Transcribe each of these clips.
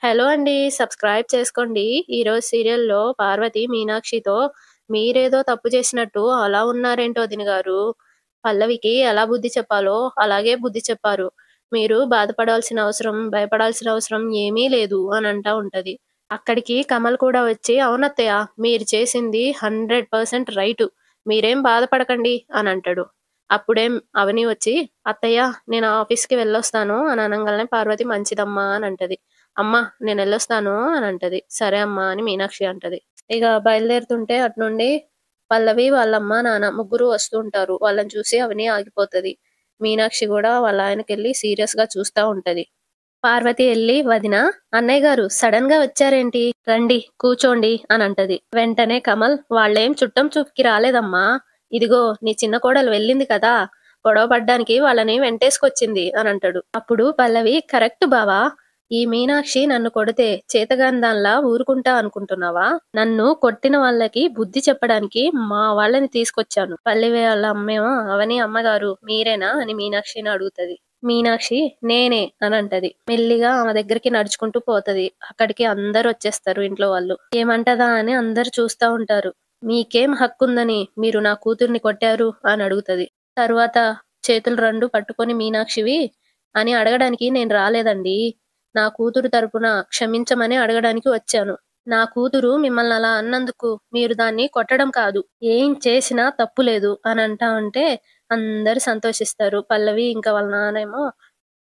Hello అండి. Subscribe చేసుకోండి. ఈరోజు సీరియల్‌లో పార్వతి మీనాక్షితో మీరేదో తప్పు చేసినట్టు అలా ఉన్నారేంటి వదిన గారు? పల్లవికి ఎలా బుద్ధి చెప్పాలో అలాగే బుద్ధి చెప్పారు. మీరు బాధపడాల్సిన అవసరం, భయపడాల్సిన అవసరం ఏమీ లేదు అని అంటా ఉంటది. అక్కడికి కమల్ కూడా వచ్చి అవునత్తయ్య మీరు చేసింది 100% రైటు. మీరేం బాధపడకండి అని అంటాడు. అప్పుడేం అవని వచ్చి అత్తయ్య నేను ఆఫీస్‌కి వెళ్ళొస్తాను అని అనంగాల్నే పార్వతి మంచిదమ్మా అని అంటది. అమ్మా నేనెళ్ళొస్తాను అని అంటది. సరే అమ్మా అని మీనాక్షి అంటది. ఇక బయలుదేరుతుంటే అటునుండి పల్లవి, వాళ్ళమ్మ, నాన్న ముగ్గురు వస్తూ ఉంటారు. వాళ్ళని చూసి అవని ఆగిపోతది. మీనాక్షి గూడా వాళ్ళ ఆయనకెళ్ళి సీరియస్‌గా చూస్తా ఉంటది. పార్వతి ఎళ్లి వదినా, అన్నయ్య గారు సడెన్‌గా వచ్చారేంటి? రండి కూర్చోండి అనంటది. వెంటనే కమల్ వాళ్ళేం చుట్టం చూపుకి రాలేదమ్మా. ఇదిగో నీ చిన్న కోడలు వెళ్ళింది కదా! గొడవ పడ్డానికి వాళ్ళని వెంటేసుకొచ్చింది అనంటాడు. అప్పుడు పల్లవి కరెక్ట్ బావా! ఈ మీనాక్షి నన్ను కొడితే చేతగాని దానిలా ఊరుకుంటా అనుకుంటున్నావా? నన్ను కొట్టిన వాళ్ళకి బుద్ధి చెప్పడానికి మా వాళ్ళని తీసుకొచ్చాను. పల్లవి వాళ్ళ అమ్మేమో అవని అమ్మగారు మీరేనా అని మీనాక్షిని అడుగుతది. మీనాక్షి నేనే అనంటది. మెల్లిగా ఆమె దగ్గరికి నడుచుకుంటూ పోతది. అక్కడికి అందరూ వచ్చేస్తారు ఇంట్లో వాళ్ళు. ఏమంటదా అని అందరూ చూస్తా ఉంటారు. మీకేం హక్కుందని మీరు నా కూతుర్ని కొట్టారు అని అడుగుతది. తరువాత చేతులు 2 పట్టుకొని మీనాక్షివి అని అడగడానికి నేను రాలేదండి. నా కూతురు తరపున క్షమించమని అడగడానికి వచ్చాను. నా కూతురు మిమ్మల్ని అలా అన్నందుకు మీరు దాన్ని కొట్టడం కాదు. ఏం చేసినా తప్పు లేదు అని అంటా ఉంటే అందరూ సంతోషిస్తారు. పల్లవి ఇంకా వాళ్ళ నాన్నేమో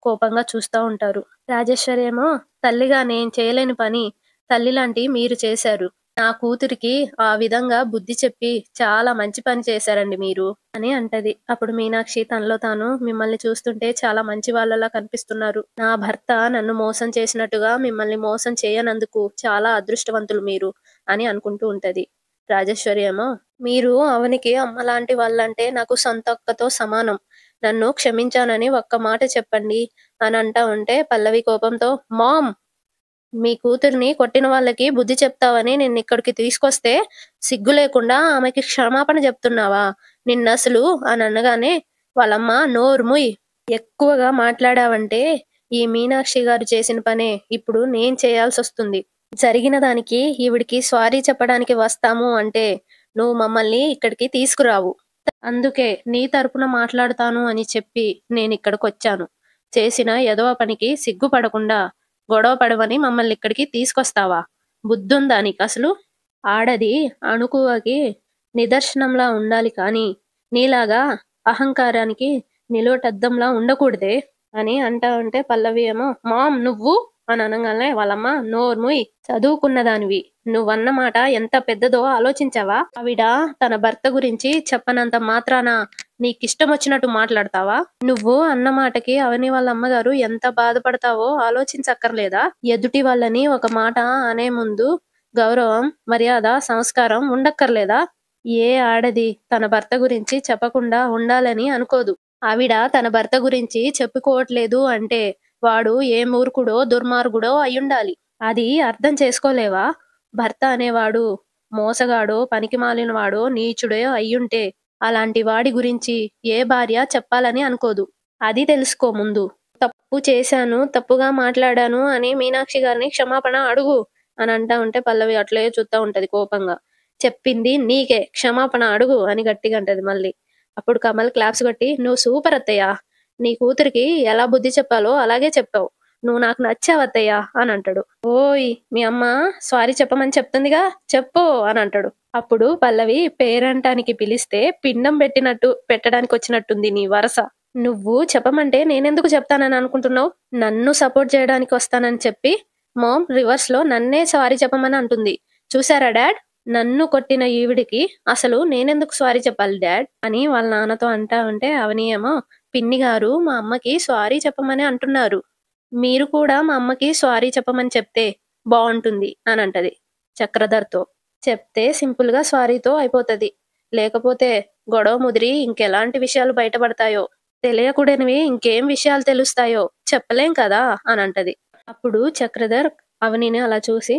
కోపంగా చూస్తా ఉంటారు. రాజేశ్వరి ఏమో తల్లిగా నేను చేయలేని పని తల్లిలాంటి మీరు చేశారు. నా కూతురికి ఆ విధంగా బుద్ధి చెప్పి చాలా మంచి పని చేశారండి మీరు అని అంటది. అప్పుడు మీనాక్షి తనలో తాను మిమ్మల్ని చూస్తుంటే చాలా మంచి వాళ్ళలా కనిపిస్తున్నారు. నా భర్త నన్ను మోసం చేసినట్టుగా మిమ్మల్ని మోసం చేయనందుకు చాలా అదృష్టవంతులు మీరు అని అనుకుంటూ ఉంటది. రాజేశ్వరి ఏమో మీరు అవనికి అమ్మలాంటి వాళ్ళంటే నాకు సొంత అక్కతో సమానం. నన్ను క్షమించానని ఒక్క మాట చెప్పండి అని అంటా ఉంటే పల్లవి కోపంతో మామ్ మీ కూతుర్ని కొట్టిన వాళ్ళకి బుద్ధి చెప్తావని నిన్నిక్కడికి తీసుకొస్తే సిగ్గు లేకుండా ఆమెకి క్షమాపణ చెప్తున్నావా? నిన్నసలు అని అనగానే వాళ్ళమ్మ నోరు మూయ్. ఎక్కువగా మాట్లాడావంటే ఈ మీనాక్షి గారు చేసిన పనే ఇప్పుడు నేను చేయాల్సొస్తుంది. జరిగిన దానికి ఈవిడికి సారీ చెప్పడానికి వస్తాము అంటే నువ్వు మమ్మల్ని ఇక్కడికి తీసుకురావు. అందుకే నీ తరపున మాట్లాడతాను అని చెప్పి నేనిక్కడికొచ్చాను. చేసిన ఎదవ పనికి సిగ్గుపడకుండా గొడవ పడవని మమ్మల్నిక్కడికి తీసుకొస్తావా? బుద్ధుందా నీకసలు? ఆడది అణకువకి నిదర్శనంలా ఉండాలి కానీ, నీలాగా అహంకారానికి నిలువటద్దంలా ఉండకూడదే అని అంటా ఉంటే పల్లవి ఏమో మామ్ నువ్వు అని అనంగానే వాళ్ళమ్మ నోర్ముయ్ చదువుకున్నదానివి నువ్వన్న మాట ఎంత పెద్దదో ఆలోచించావా? ఆవిడ తన భర్త గురించి చెప్పనంత మాత్రాన నీకిష్టమొచ్చినట్టు మాట్లాడతావా? నువ్వు అన్న మాటకి అవని వాళ్ళ అమ్మగారు ఎంత బాధపడతావో ఆలోచించక్కర్లేదా? ఎదుటి వాళ్ళని ఒక మాట అనే ముందు గౌరవం, మర్యాద, సంస్కారం ఉండక్కర్లేదా? ఏ ఆడది తన భర్త గురించి చెప్పకుండా ఉండాలని అనుకోదు. ఆవిడ తన భర్త గురించి చెప్పుకోవట్లేదు అంటే వాడు ఏ మూర్ఖుడో, దుర్మార్గుడో అయ్యుండాలి. అది అర్థం చేసుకోలేవా? భర్త అనేవాడు మోసగాడో, పనికిమాలినవాడో, నీచుడో అయ్యుంటే అలాంటి వాడి గురించి ఏ భార్య చెప్పాలని అనుకోదు. అది తెలుసుకో ముందు. తప్పు చేశాను, తప్పుగా మాట్లాడాను అని మీనాక్షి గారిని క్షమాపణ అడుగు అని అంటా ఉంటే పల్లవి అట్లే చూత్తా ఉంటది కోపంగా. చెప్పింది నీకే క్షమాపణ అడుగు అని గట్టిగా అంటది మళ్ళీ. అప్పుడు కమల్ క్లాప్స్ కొట్టి "నువ్వు సూపర్ అత్తయ్య. నీ కూతురికి ఎలా బుద్ధి చెప్పాలో అలాగే చెప్పావు. నువ్వు నాకు నచ్చావు అత్తయ్య" అని అంటాడు. "ఓయ్ మీ అమ్మ సారీ చెప్పమని చెప్తుందిగా చెప్పు" అని అంటాడు. అప్పుడు పల్లవి పేరంటానికి పిలిస్తే పిండం పెట్టడానికొచ్చినట్టుంది నీ వరస. నువ్వు చెప్పమంటే నేనెందుకు చెప్తానని అనుకుంటున్నావు? నన్ను సపోర్ట్ చేయడానికి వస్తానని చెప్పి మామ్ రివర్స్‌లో నన్నే సారీ చెప్పమని అంటుంది. చూసారా డాడ్? నన్ను కొట్టిన ఈవిడకి అసలు నేనెందుకు సారీ చెప్పాలి డాడ్? అని వాళ్ళ నాన్నతో అంటా ఉంటే అవని ఏమో పిన్ని గారు మా అమ్మకి సారీ చెప్పమని అంటున్నారు. మీరు కూడా మా అమ్మకి సారీ చెప్పమని చెప్తే బావుంటుంది అని అంటది చక్రధర్‌తో. చెప్తే సింపుల్‌గా సారీతో అయిపోతది. లేకపోతే గొడవ ముదిరి ఇంకెలాంటి విషయాలు బయటపడతాయో, తెలియకూడనివి ఇంకేం విషయాలు తెలుస్తాయో చెప్పలేం కదా అని అంటది. అప్పుడు చక్రధర్ అవనిని అలా చూసి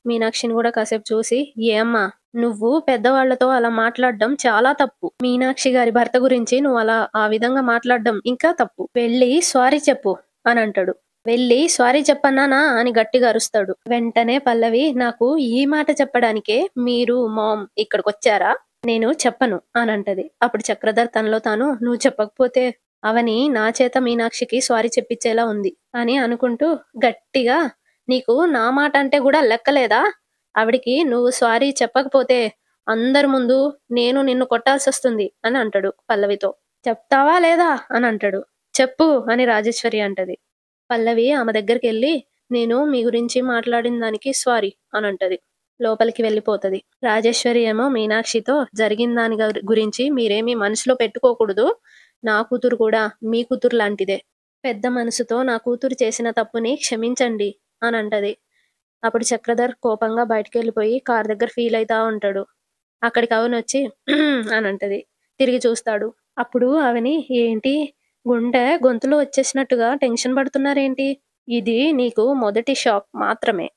మీనాక్షిని కూడా కాసేపు చూసి ఏమ్మా నువ్వు పెద్దవాళ్లతో అలా మాట్లాడడం చాలా తప్పు. మీనాక్షి గారి భర్త గురించి నువ్వు అలా ఆ విధంగా మాట్లాడడం ఇంకా తప్పు. వెళ్ళి సారీ చెప్పు అని అంటాడు. వెళ్ళి సారీ చెప్పన్నానా అని గట్టిగా అరుస్తాడు. వెంటనే పల్లవి, నాకు ఈ మాట చెప్పడానికే మీరు మామ్ ఇక్కడికొచ్చారా? నేను చెప్పను అని అంటది. అప్పుడు చక్రధర్ తనలో తాను, నువ్వు చెప్పకపోతే అవని నా చేత మీనాక్షికి సారీ చెప్పించేలా ఉంది అని అనుకుంటూ గట్టిగా, నీకు నా మాట అంటే కూడా లెక్కలేదా? ఆవిడికి నువ్వు సారీ చెప్పకపోతే అందరి ముందు నేను నిన్ను కొట్టాల్సొస్తుంది అని అంటాడు పల్లవితో. చెప్తావా లేదా అని అంటాడు. చెప్పు అని రాజేశ్వరి అంటది. పల్లవి ఆమె దగ్గరికెళ్ళి, నేను మీ గురించి మాట్లాడిన దానికి సారీ అని అంటది. లోపలికి వెళ్ళిపోతది. రాజేశ్వరి ఏమో మీనాక్షితో, జరిగిన దాని గురించి మీరేమీ మనసులో పెట్టుకోకూడదు. నా కూతురు కూడా మీ కూతురు లాంటిదే. పెద్ద మనసుతో నా కూతురు చేసిన తప్పుని క్షమించండి అని అంటది. అప్పుడు చక్రధర్ కోపంగా బయటికెళ్ళిపోయి కార్ దగ్గర ఫీల్ అయితా ఉంటాడు. అక్కడికి అవనొచ్చి అని అంటది. తిరిగి చూస్తాడు. అప్పుడు అవని, ఏంటి గుండె గొంతులో వచ్చేసినట్టుగా టెన్షన్ పడుతున్నారేంటి? ఇది నీకు మొదటి షాక్ మాత్రమే.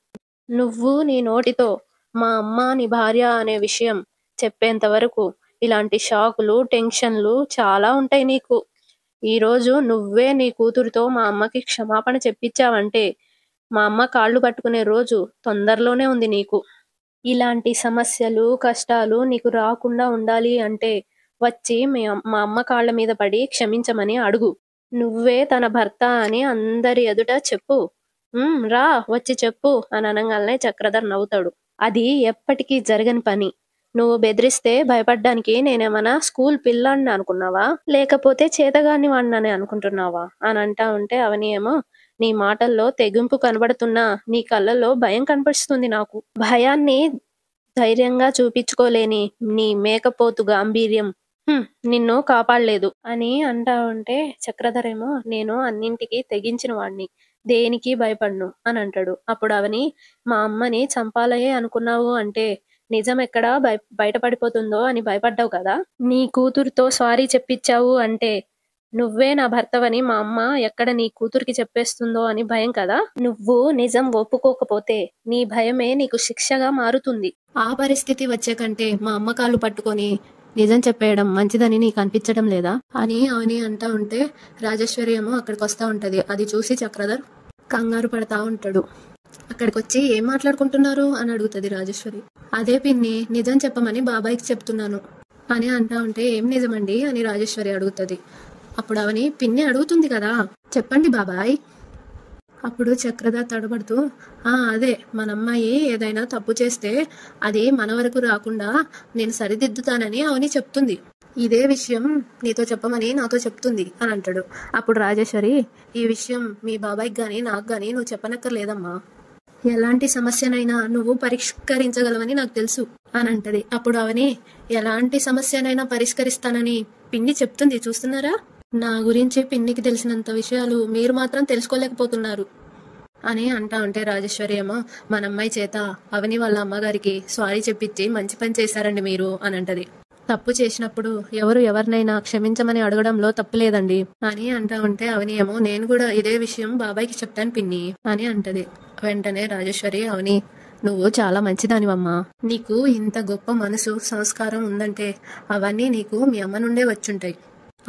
నువ్వు నీ నోటితో మా అమ్మ నీ భార్య అనే విషయం చెప్పేంత వరకు ఇలాంటి షాకులు, టెన్షన్లు చాలా ఉంటాయి నీకు. ఈరోజు నువ్వే నీ కూతురుతో మా అమ్మకి క్షమాపణ చెప్పించావంటే మా అమ్మ కాళ్ళు పట్టుకునే రోజు తొందరలోనే ఉంది నీకు. ఇలాంటి సమస్యలు, కష్టాలు నీకు రాకుండా ఉండాలి అంటే వచ్చి మా అమ్మ కాళ్ళ మీద పడి క్షమించమని అడుగు. నువ్వే తన భర్త అని అందరి ఎదుట చెప్పు. రా వచ్చి చెప్పు అని అనంగానే చక్రధర్ నవ్వుతాడు. అది ఎప్పటికీ జరగని పని. నువ్వు బెదిరిస్తే భయపడ్డానికి నేనేమన్నా స్కూల్ పిల్లాడిని అనుకున్నావా? లేకపోతే చేతగాని వాడినని అనుకుంటున్నావా అని అంటా ఉంటే అవని ఏమో, నీ మాటల్లో తెగింపు కనబడుతున్నా నీ కళ్ళల్లో భయం కనిపిస్తుంది నాకు. భయాన్ని ధైర్యంగా చూపించుకోలేని నీ మేకపోతు గాంభీర్యం నిన్ను కాపాడలేదు అని అంటా ఉంటే చక్రధర్ ఏమో, నేను అన్నింటికి తెగించిన వాణ్ణి, దేనికి భయపడ్ను అని అంటాడు. అప్పుడు అవని, మా అమ్మని చంపాలయే అనుకున్నావు అంటే నిజం ఎక్కడా బయటపడిపోతుందో అని భయపడ్డావు కదా. నీ కూతురుతో సారీ చెప్పించావు అంటే నువ్వే నా భర్తవని మా అమ్మ ఎక్కడ నీ కూతురికి చెప్పేస్తుందో అని భయం కదా. నువ్వు నిజం ఒప్పుకోకపోతే నీ భయమే నీకు శిక్షగా మారుతుంది. ఆ పరిస్థితి వచ్చే కంటే మా అమ్మ కాళ్ళు పట్టుకొని నిజం చెప్పేయడం మంచిదని నీకు అనిపించడం లేదా అని అవని అంటా ఉంటే రాజేశ్వరి ఏమో అక్కడికి వస్తా ఉంటది. అది చూసి చక్రధర్ కంగారు పడతా ఉంటాడు. అక్కడికి వచ్చి ఏం మాట్లాడుకుంటున్నారు అని అడుగుతుంది రాజేశ్వరి. అదే పిన్ని, నిజం చెప్పమని బాబాయ్కి చెప్తున్నాను అని అంటా ఉంటే ఏం నిజమండి అని రాజేశ్వరి అడుగుతుంది. అప్పుడు అవని, పిన్ని అడుగుతుంది కదా, చెప్పండి బాబాయ్. అప్పుడు చక్రధర్ తడబడుతూ, అదే మన అమ్మాయి ఏదైనా తప్పు చేస్తే అది మన వరకు రాకుండా నేను సరిదిద్దుతానని అవని చెప్తుంది. ఇదే విషయం నీతో చెప్పమని నాతో చెప్తుంది అని అంటాడు. అప్పుడు రాజేశ్వరి, ఈ విషయం మీ బాబాయ్కి గాని నాకు గాని నువ్వు చెప్పనక్కర్లేదమ్మా. ఎలాంటి సమస్యనైనా నువ్వు పరిష్కరించగలవని నాకు తెలుసు అని అంటది. అప్పుడు అవని, ఎలాంటి సమస్యనైనా పరిష్కరిస్తానని పిన్ని చెప్తుంది చూస్తున్నారా. నా గురించి పిన్నికి తెలిసినంత విషయాలు మీరు మాత్రం తెలుసుకోలేకపోతున్నారు అని అంటా ఉంటే రాజేశ్వరి ఏమో, మన అమ్మాయి చేత అవని వాళ్ళ అమ్మగారికి సారీ చెప్పించి మంచి పని చేశారండి మీరు అని అంటది. తప్పు చేసినప్పుడు ఎవరినైనా క్షమించమని అడగడంలో తప్పు లేదండి అని అంటా ఉంటే అవని ఏమో, నేను కూడా ఇదే విషయం బాబాయ్కి చెప్తాను పిన్ని అని అంటది. వెంటనే రాజేశ్వరి, అవని నువ్వు చాలా మంచిదానివమ్మా. నీకు ఇంత గొప్ప మనసు, సంస్కారం ఉందంటే అవన్నీ నీకు మీ అమ్మ నుండే వచ్చుంటాయి.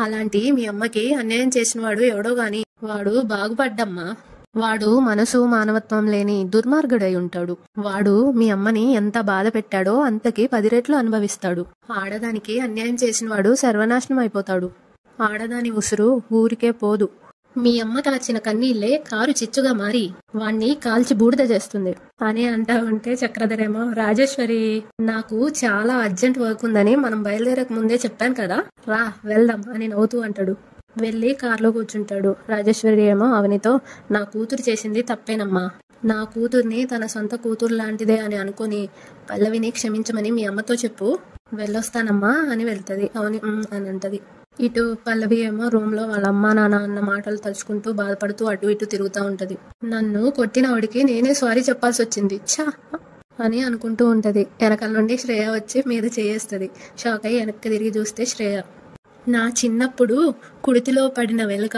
అలాంటి మీ అమ్మకి అన్యాయం చేసిన వాడు ఎవడో గాని వాడు బాగుపడ్డమ్మా. వాడు మనసు మానవత్వం లేని దుర్మార్గుడై ఉంటాడు. వాడు మీ అమ్మని ఎంత బాధ పెట్టాడో అంతకి 10 రెట్లు అనుభవిస్తాడు. ఆడదానికి అన్యాయం చేసిన వాడు సర్వనాశనం అయిపోతాడు. ఆడదాని ఉసురు ఊరికే పోదు. మీ అమ్మ కాచిన కన్నీళ్లే కారు చిచ్చుగా మారి వాణ్ణి కాల్చి బూడిద చేస్తుంది అని అంటా ఉంటే చక్రధరేమో, రాజేశ్వరి నాకు చాలా అర్జెంట్ వర్క్ ఉందని మనం బయలుదేరక ముందే చెప్పాను కదా, రా వెళ్దాం అని నవ్వుతూ అంటాడు. వెళ్ళి కారులో కూర్చుంటాడు. రాజేశ్వరి ఏమో అవనితో, నా కూతురు చేసింది తప్పేనమ్మా. నా కూతుర్ని తన సొంత కూతురు లాంటిదే అని అనుకుని పల్లవిని క్షమించమని మీ అమ్మతో చెప్పు, వెళ్ళొస్తానమ్మా అని వెళ్తది. అవని అని అంటది. ఇటు పల్లవి ఏమో రూమ్ లో వాళ్ళ అమ్మా నాన్న అన్న మాటలు తలుచుకుంటూ బాధపడుతూ అటు ఇటు తిరుగుతూ ఉంటది. నన్ను కొట్టిన వాడికి నేనే సారీ చెప్పాల్సి వచ్చింది ఛా అని అనుకుంటూ ఉంటది. వెనకాల నుండి శ్రేయ వచ్చి మీద చేయేస్తది. షాక్ అయ్యి వెనక్కి తిరిగి చూస్తే శ్రేయ, నా చిన్నప్పుడు కుడితిలో పడిన వెలుక,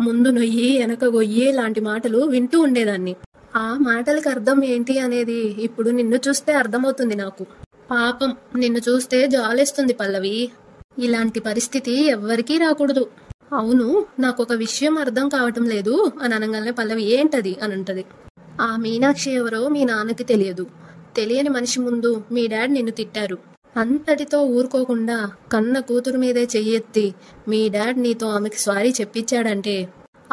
ముందు నొయ్యి వెనక గొయ్యి లాంటి మాటలు వింటూ ఉండేదాన్ని. ఆ మాటలకు అర్థం ఏంటి అనేది ఇప్పుడు నిన్ను చూస్తే అర్థమవుతుంది నాకు. పాపం నిన్ను చూస్తే జాలేస్తుంది పల్లవి. ఇలాంటి పరిస్థితి ఎవ్వరికీ రాకూడదు. అవును, నాకొక విషయం అర్థం కావటం లేదు అని అనగానే పల్లవి ఏంటది అని అంటది. ఆ మీనాక్షి ఎవరో మీ నాన్నకి తెలియదు. తెలియని మనిషి ముందు మీ డాడీ నిన్ను తిట్టారు. అంతటితో ఊరుకోకుండా కన్న కూతురు మీదే చెయ్యెత్తి మీ డాడ్ నీతో ఆమెకి సారీ చెప్పించాడంటే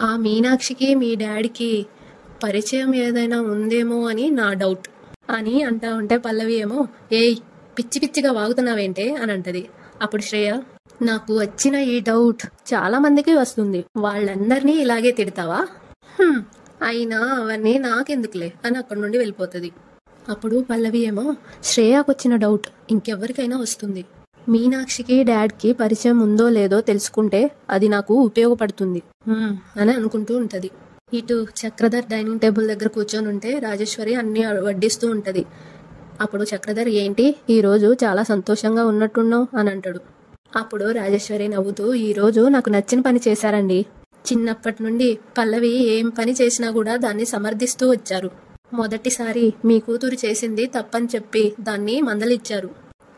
ఆ మీనాక్షికి మీ డాడీకి పరిచయం ఏదైనా ఉందేమో అని నా డౌట్ అని అంటా ఉంటే పల్లవి ఏమో ఏయ్ పిచ్చి పిచ్చిగా వాగుతున్నావేంటే అని అంటది. అప్పుడు శ్రేయ, నాకు వచ్చిన ఈ డౌట్ చాలా మందికి వస్తుంది, వాళ్ళందరినీ ఇలాగే తిడతావా? అయినా అవన్నీ నాకెందుకులే అని అక్కడి నుండి వెళ్ళిపోతుంది. అప్పుడు పల్లవి ఏమో శ్రేయాకు వచ్చిన డౌట్ ఇంకెవరికైనా వస్తుంది. మీనాక్షికి డాడ్కి పరిచయం ఉందో లేదో తెలుసుకుంటే అది నాకు ఉపయోగపడుతుంది అని అనుకుంటూ ఉంటది. ఇటు చక్రధర్ డైనింగ్ టేబుల్ దగ్గర కూర్చొని ఉంటే రాజేశ్వరి అన్ని వడ్డిస్తూ ఉంటది. అప్పుడు చక్రధర్ ఏంటి ఈరోజు చాలా సంతోషంగా ఉన్నట్టున్నావు అని అంటాడు. అప్పుడు రాజేశ్వరి నవ్వుతూ ఈరోజు నాకు నచ్చిన పని చేశారండి. చిన్నప్పటి నుండి పల్లవి ఏం పని చేసినా కూడా దాన్ని సమర్థిస్తూ వచ్చారు. మొదటిసారి మీ కూతురు చేసింది తప్పని చెప్పి దాన్ని మందలిచ్చారు.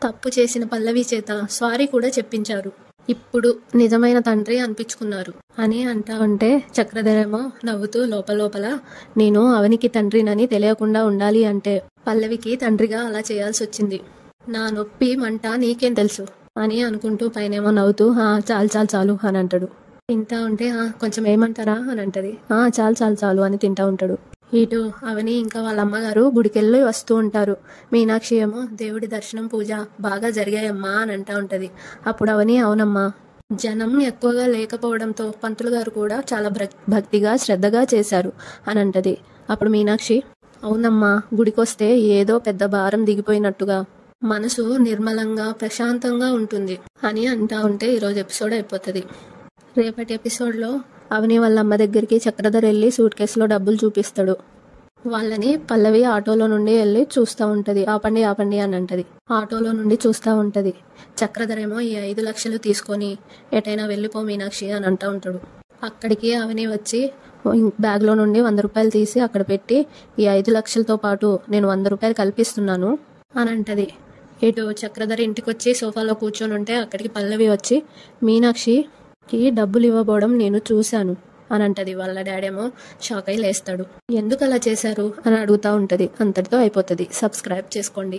తప్పు చేసిన పల్లవి చేత సారీ కూడా చెప్పించారు. ఇప్పుడు నిజమైన తండ్రి అనిపించుకున్నారు అని అంటా ఉంటే చక్రధరేమో నవ్వుతూ లోపల నేను అవనికి తండ్రినని తెలియకుండా ఉండాలి అంటే పల్లవికి తండ్రిగా అలా చేయాల్సి వచ్చింది. నా నొప్పి మంట నీకేం తెలుసు అని అనుకుంటూ పైనేమో నవ్వుతూ చాలు అని అంటాడు. తింటా ఉంటే కొంచెం ఏమంటారా అని అంటది. చాలు అని తింటా ఉంటాడు. ఇటు అవని ఇంకా వాళ్ళ అమ్మగారు గుడికెళ్ళి వస్తూ ఉంటారు. మీనాక్షి ఏమో దేవుడి దర్శనం పూజ బాగా జరిగాయమ్మా అని అంటా ఉంటది. అప్పుడు అవని అవునమ్మా, జనం ఎక్కువగా లేకపోవడంతో పంతులు గారు కూడా చాలా భక్తిగా శ్రద్ధగా చేశారు అని అంటది. అప్పుడు మీనాక్షి అవునమ్మా, గుడికొస్తే ఏదో పెద్ద భారం దిగిపోయినట్టుగా మనసు నిర్మలంగా ప్రశాంతంగా ఉంటుంది అని అంటా ఉంటే ఈరోజు ఎపిసోడ్ అయిపోతుంది. రేపటి ఎపిసోడ్లో అవని వాళ్ళ అమ్మ దగ్గరికి చక్రధర్ వెళ్ళి సూట్ కేసులో డబ్బులు చూపిస్తాడు. వాళ్ళని పల్లవి ఆటోలో నుండి వెళ్ళి చూస్తూ ఉంటుంది. ఆపండి అని అంటది. ఆటోలో నుండి చూస్తూ ఉంటుంది. చక్రధర్ ఏమో ఈ 5 లక్షలు తీసుకొని ఎటైనా వెళ్ళిపో మీనాక్షి అని అంటూ ఉంటాడు. అక్కడికి అవని వచ్చి బ్యాగ్లో నుండి 100 రూపాయలు తీసి అక్కడ పెట్టి ఈ 5 లక్షలతో పాటు నేను 100 రూపాయలు కల్పిస్తున్నాను అని అంటది. ఇటు చక్రధర్ ఇంటికి వచ్చి సోఫాలో కూర్చొని ఉంటే అక్కడికి పల్లవి వచ్చి మీనాక్షికి డబ్బులు ఇవ్వబోవడం నేను చూశాను అని అంటది. వాళ్ళ డాడేమో షాక్ అయి లేస్తాడు. ఎందుకు అలా చేశారు అని అడుగుతూ ఉంటుంది. అంతటితో అయిపోతుంది. సబ్స్క్రైబ్ చేసుకోండి.